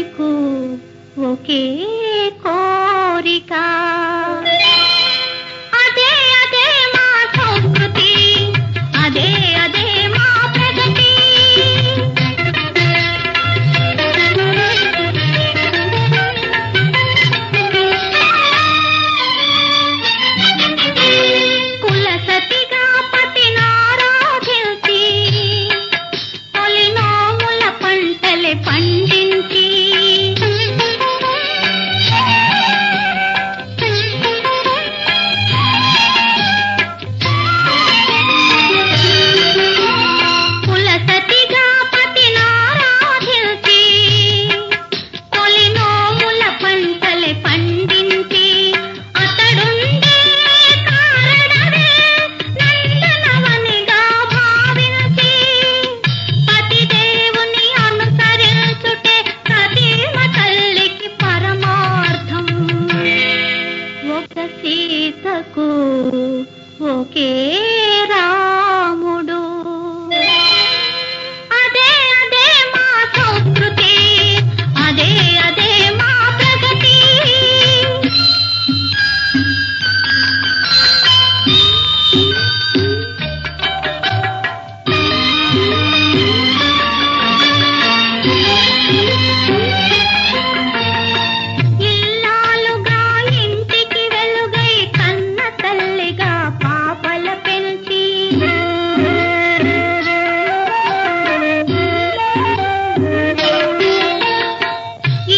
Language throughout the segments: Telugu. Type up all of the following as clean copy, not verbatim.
నీకు ఒకే కోరిక. అదే అదే మా సంస్కృతి, అదే అదే మా ప్రగతి. కుల సతిగా పతినారాధించి తొలి నోముల పంటలే పండించి కుల సతిగా పతినారాధించి తొలి నోముల పంటలే పండించి అతడుండే కారణమే నందనవనిగా భావించి పతిదేవుని అనుసరించుటే సతీమ తల్లికి పరమార్థం. ఒక సీతకు ఒకే రాముడు. అదే అదే మా సంస్కృతి, అదే అదే మా ప్రగతి. ఇల్లాలుగా ఇంటికి వెలుగై కన్న తల్లిగా పాపల పెంచి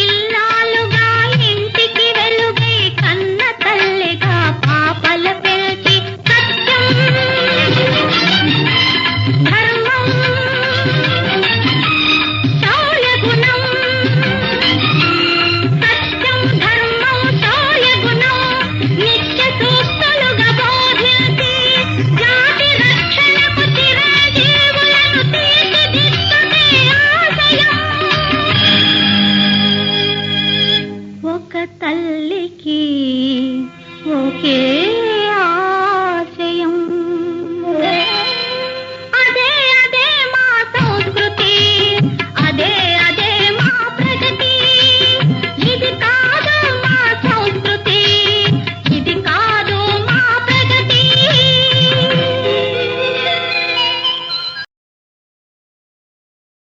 ఇల్లాలుగా ఇంటికి వెలుగై కన్న తల్లిగా పాపల పెంచి సత్యం ధర్మం శౌర్య గుణం, సత్యం ధర్మం శౌర్య గుణం నిత్య సూక్తులుగా బోధించి జాతి రక్షణకు చిరంజీవులను తీర్చిదిద్దుటే ఆశయం. ఒక తల్లికి ఒకే